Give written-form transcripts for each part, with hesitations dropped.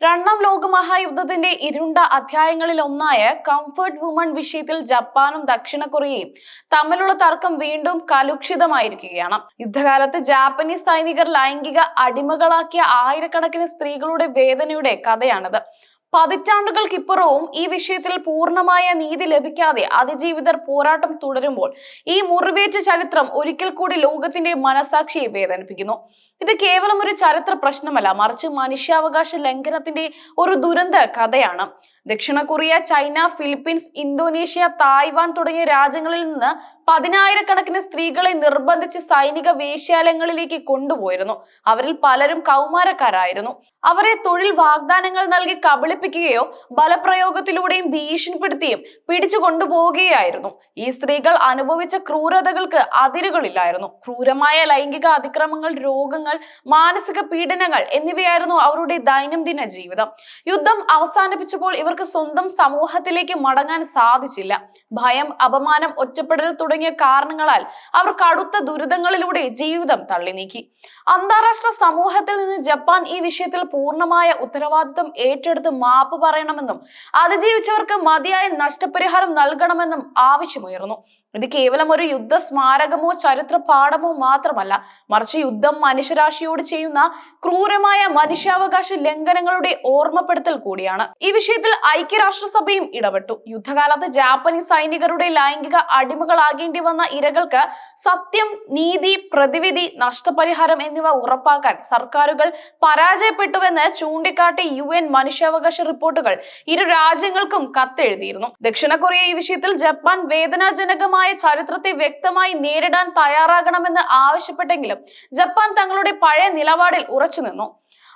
രണ്ടാം ലോകമഹായുദ്ധത്തിന്റെ ഇരുണ്ട അധ്യായങ്ങളിൽ ഒന്നായ കംഫർട്ട് വുമൺ വിഷയത്തിൽ ജപ്പാനും ദക്ഷിണ കൊറിയയും തമ്മിലുള്ള തർക്കം വീണ്ടും കലുഷിതമായിരിക്കുകയാണ്. യുദ്ധകാലത്ത് ജാപ്പനീസ് സൈനികർ ലൈംഗിക അടിമകളാക്കിയ ആയിരക്കണക്കിന് സ്ത്രീകളുടെ വേദനയുടെ കഥയാണിത്. പതിറ്റാണ്ടുകൾക്കിപ്പുറവും ഈ വിഷയത്തിൽ പൂർണ്ണമായ നീതി ലഭിക്കാതെ അതിജീവിതർ പോരാട്ടം തുടരുമ്പോൾ ഈ മുറിവേറ്റ ചരിത്രം ഒരിക്കൽ കൂടി ലോകത്തിന്റെ മനസാക്ഷിയെ വേദനിപ്പിക്കുന്നു. ഇത് കേവലം ഒരു ചരിത്ര പ്രശ്നമല്ല, മറിച്ച് മനുഷ്യാവകാശ ലംഘനത്തിന്റെ ഒരു ദുരന്ത കഥയാണ്. ദക്ഷിണ Korea, China, Philippines, Indonesia, Taiwan തുടങ്ങിയ രാജ്യങ്ങളിൽ നിന്ന് പതിനായിരക്കണക്കിന് സ്ത്രീകളെ നിർബന്ധിച്ച് സൈനിക വേശ്യാലയങ്ങളിലേക്ക് കൊണ്ടുപോയിരുന്നു. അവരിൽ പലരും കൗമാരക്കാരായിരുന്നു. അവരെ തൊഴിൽ വാഗ്ദാനങ്ങൾ നൽകി കബളിപ്പിക്കുകയോ ബലപ്രയോഗത്തിലൂടെയും ഭീഷണിപ്പെടുത്തിയും പിടിച്ചു കൊണ്ടുപോവുകയായിരുന്നു. ഈ സ്ത്രീകൾ അനുഭവിച്ച ക്രൂരതകൾക്ക് അതിരുകളില്ലായിരുന്നു. ക്രൂരമായ ലൈംഗിക അതിക്രമങ്ങൾ, രോഗങ്ങൾ, മാനസിക പീഡനങ്ങൾ എന്നിവയായിരുന്നു അവരുടെ ദൈനംദിന ജീവിതം. യുദ്ധം അവസാനിപ്പിച്ചപ്പോൾ ഇവർക്ക് സ്വന്തം സമൂഹത്തിലേക്ക് മടങ്ങാൻ സാധിച്ചില്ല. ഭയം, അപമാനം, ഒറ്റപ്പെടൽ തുടങ്ങിയ കാരണങ്ങളാൽ അവർ കടുത്ത ദുരിതങ്ങളിലൂടെ ജീവിതം തള്ളി നീക്കി. അന്താരാഷ്ട്ര സമൂഹത്തിൽ നിന്ന് ജപ്പാൻ ഈ വിഷയത്തിൽ പൂർണ്ണമായ ഉത്തരവാദിത്വം ഏറ്റെടുത്ത് മാപ്പ് പറയണമെന്നും അതിജീവിച്ചവർക്ക് മതിയായ നഷ്ടപരിഹാരം നൽകണമെന്നും ആവശ്യമുയർന്നു. ഇത് കേവലം ഒരു യുദ്ധ സ്മാരകമോ ചരിത്ര പാഠമോ മാത്രമല്ല, മറിച്ച് യുദ്ധം മനുഷ്യരാശിയോട് ചെയ്യുന്ന ക്രൂരമായ മനുഷ്യാവകാശ ലംഘനങ്ങളുടെ ഓർമ്മപ്പെടുത്തൽ കൂടിയാണ്. ഈ വിഷയത്തിൽ ഐക്യരാഷ്ട്രസഭയും ഇടപെട്ടു. യുദ്ധകാലത്ത് ജാപ്പനീസ് സൈനികരുടെ ലൈംഗിക അടിമകളാകേണ്ടി വന്ന ഇരകൾക്ക് സത്യം, നീതി, പ്രതിവിധി, നഷ്ടപരിഹാരം എന്നിവ ഉറപ്പാക്കാൻ സർക്കാരുകൾ പരാജയപ്പെട്ടുവെന്ന് ചൂണ്ടിക്കാട്ടി UN മനുഷ്യാവകാശ റിപ്പോർട്ടുകൾ ഇരു രാജ്യങ്ങൾക്കും കത്തെഴുതിയിരുന്നു. ദക്ഷിണ കൊറിയ ഈ വിഷയത്തിൽ ജപ്പാൻ വേദനാജനകമായ ചരിത്രത്തെ വ്യക്തമായി നേരിടാൻ തയ്യാറാകണമെന്ന് ആവശ്യപ്പെട്ടെങ്കിലും ജപ്പാൻ തങ്ങളുടെ പഴയ നിലപാടിൽ ഉറച്ചു നിന്നു.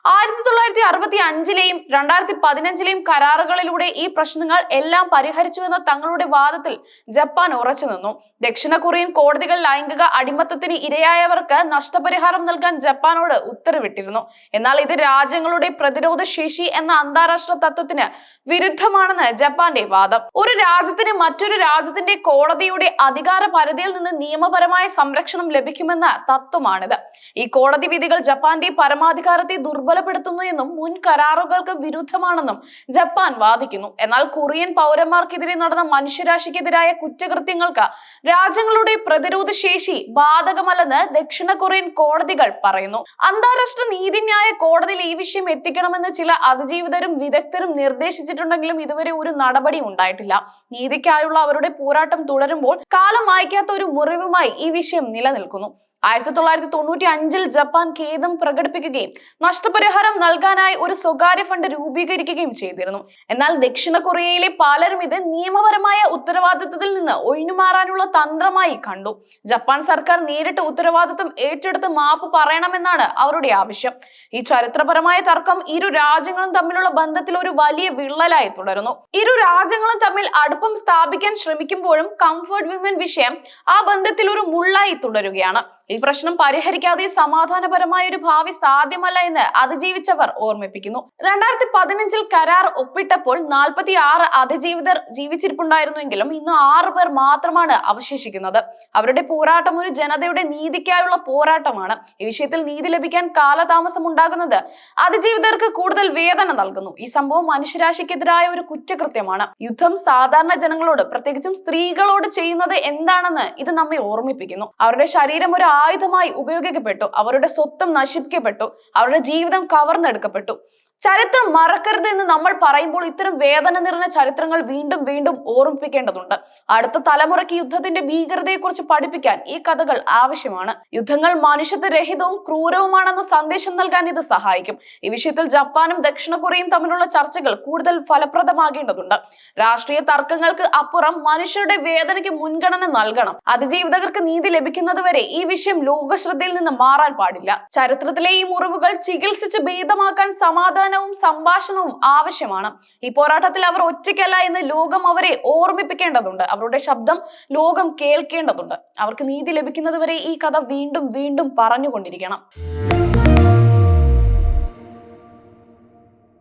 1965-ലെയും 2015-ലെയും കരാറുകളിലൂടെ ഈ പ്രശ്നങ്ങൾ എല്ലാം പരിഹരിച്ചുവെന്ന തങ്ങളുടെ വാദത്തിൽ ജപ്പാൻ ഉറച്ചു നിന്നു. ദക്ഷിണ കൊറിയൻ കോടതികൾ ലൈംഗിക അടിമത്തത്തിന് ഇരയായവർക്ക് നഷ്ടപരിഹാരം നൽകാൻ ജപ്പാനോട് ഉത്തരവിട്ടിരുന്നു. എന്നാൽ ഇത് രാജ്യങ്ങളുടെ പ്രതിരോധ ശേഷി എന്ന അന്താരാഷ്ട്ര തത്വത്തിന് വിരുദ്ധമാണെന്ന് ജപ്പാന്റെ വാദം. ഒരു രാജ്യത്തിന് മറ്റൊരു രാജ്യത്തിന്റെ കോടതിയുടെ അധികാര പരിധിയിൽ നിന്ന് നിയമപരമായ സംരക്ഷണം ലഭിക്കുമെന്ന തത്വമാണിത്. ഈ കോടതി വിധികൾ ജപ്പാന്റെ പരമാധികാരത്തെ ദുർബലപ്പെടുത്തുന്നു എന്നും മുൻ കരാറുകൾക്ക് വിരുദ്ധമാണെന്നും ജപ്പാൻ വാദിക്കുന്നു. എന്നാൽ കൊറിയൻ പൗരന്മാർക്കെതിരെ നടന്ന മനുഷ്യരാശിക്കെതിരായ കുറ്റകൃത്യങ്ങൾക്ക് രാജ്യങ്ങളുടെ പ്രതിരോധ ശേഷി ബാധകമല്ലെന്ന് ദക്ഷിണ കൊറിയൻ കോടതികൾ പറയുന്നു. അന്താരാഷ്ട്ര നീതിന്യായ കോടതിയിൽ ഈ വിഷയം എത്തിക്കണമെന്ന് ചില അതിജീവിതരും വിദഗ്ധരും നിർദ്ദേശിച്ചിട്ടുണ്ടെങ്കിലും ഇതുവരെ ഒരു നടപടി ഉണ്ടായിട്ടില്ല. നീതിക്കായുള്ള അവരുടെ പോരാട്ടം തുടരുമ്പോൾ കാലം മായ്ക്കാത്ത ഒരു മുറിവുമായി ഈ വിഷയം നിലനിൽക്കുന്നു. 1995-ൽ ജപ്പാൻ ഖേദം പ്രകടിപ്പിക്കുകയും നഷ്ടപരിഹാരം നൽകാനായി ഒരു സ്വകാര്യ ഫണ്ട് രൂപീകരിക്കുകയും ചെയ്തിരുന്നു. എന്നാൽ ദക്ഷിണ കൊറിയയിലെ പലരും ഇത് നിയമപരമായ ഉത്തരവാദിത്വത്തിൽ നിന്ന് ഒഴിഞ്ഞുമാറാനുള്ള തന്ത്രമായി കണ്ടു. ജപ്പാൻ സർക്കാർ നേരിട്ട് ഉത്തരവാദിത്വം ഏറ്റെടുത്ത് മാപ്പ് പറയണമെന്നാണ് അവരുടെ ആവശ്യം. ഈ ചരിത്രപരമായ തർക്കം ഇരു രാജ്യങ്ങളും തമ്മിലുള്ള ബന്ധത്തിൽ ഒരു വലിയ വിള്ളലായി തുടരുന്നു. ഇരു രാജ്യങ്ങളും തമ്മിൽ അടുപ്പം സ്ഥാപിക്കാൻ ശ്രമിക്കുമ്പോഴും കംഫർട്ട് വിമൻ വിഷയം ആ ബന്ധത്തിൽ ഒരു മുള്ളായി തുടരുകയാണ്. ഈ പ്രശ്നം പരിഹരിക്കാതെ സമാധാനപരമായ ഒരു ഭാവി സാധ്യമല്ല എന്ന് അതിജീവിച്ചവർ ഓർമ്മിപ്പിക്കുന്നു. 2015-ൽ കരാർ ഒപ്പിട്ടപ്പോൾ 46 അതിജീവിതർ ജീവിച്ചിരിപ്പുണ്ടായിരുന്നുവെങ്കിലും ഇന്ന് 6 പേർ മാത്രമാണ് അവശേഷിക്കുന്നത്. അവരുടെ പോരാട്ടം ഒരു ജനതയുടെ നീതിക്കായുള്ള പോരാട്ടമാണ്. ഈ വിഷയത്തിൽ നീതി ലഭിക്കാൻ കാലതാമസം ഉണ്ടാകുന്നത് അതിജീവിതർക്ക് കൂടുതൽ വേദന നൽകുന്നു. ഈ സംഭവം മനുഷ്യരാശിക്കെതിരായ ഒരു കുറ്റകൃത്യമാണ്. യുദ്ധം സാധാരണ ജനങ്ങളോട്, പ്രത്യേകിച്ചും സ്ത്രീകളോട് ചെയ്യുന്നത് എന്താണെന്ന് ഇത് നമ്മെ ഓർമ്മിപ്പിക്കുന്നു. അവരുടെ ശരീരം ഒരു ആയുധമായി ഉപയോഗിക്കപ്പെട്ടു, അവരുടെ സ്വത്തും നശിപ്പിക്കപ്പെട്ടു, അവരുടെ ജീവിതം കവർന്നെടുക്കപ്പെട്ടു. ചരിത്രം മറക്കരുത് എന്ന് നമ്മൾ പറയുമ്പോൾ ഇത്തരം വേദന നിറഞ്ഞ ചരിത്രങ്ങൾ വീണ്ടും വീണ്ടും ഓർമ്മിപ്പിക്കേണ്ടതുണ്ട്. അടുത്ത തലമുറയ്ക്ക് യുദ്ധത്തിന്റെ ഭീകരതയെക്കുറിച്ച് പഠിപ്പിക്കാൻ ഈ കഥകൾ ആവശ്യമാണ്. യുദ്ധങ്ങൾ മനുഷ്യത്വരഹിതവും ക്രൂരവുമാണെന്ന സന്ദേശം നൽകാൻ ഇത് സഹായിക്കും. ഈ വിഷയത്തിൽ ജപ്പാനും ദക്ഷിണ കൊറിയയും തമ്മിലുള്ള ചർച്ചകൾ കൂടുതൽ ഫലപ്രദമാകേണ്ടതുണ്ട്. രാഷ്ട്രീയ തർക്കങ്ങൾക്ക് അപ്പുറം മനുഷ്യരുടെ വേദനയ്ക്ക് മുൻഗണന നൽകണം. അതിജീവിതർക്ക് നീതി ലഭിക്കുന്നതുവരെ ഈ വിഷയം ലോകശ്രദ്ധയിൽ നിന്ന് മാറാൻ പാടില്ല. ചരിത്രത്തിലെ ഈ മുറിവുകൾ ചികിത്സിച്ച് ഭേദമാക്കാൻ സമാധാനവും സംഭാഷണവും ആവശ്യമാണ്. ഈ പോരാട്ടത്തിൽ അവർ ഒറ്റയ്ക്കല്ല എന്ന് ലോകം അവരെ ഓർമ്മിപ്പിക്കേണ്ടതുണ്ട്. അവരുടെ ശബ്ദം ലോകം കേൾക്കേണ്ടതുണ്ട്. അവർക്ക് നീതി ലഭിക്കുന്നതുവരെ ഈ കഥ വീണ്ടും വീണ്ടും പറഞ്ഞുകൊണ്ടിരിക്കണം.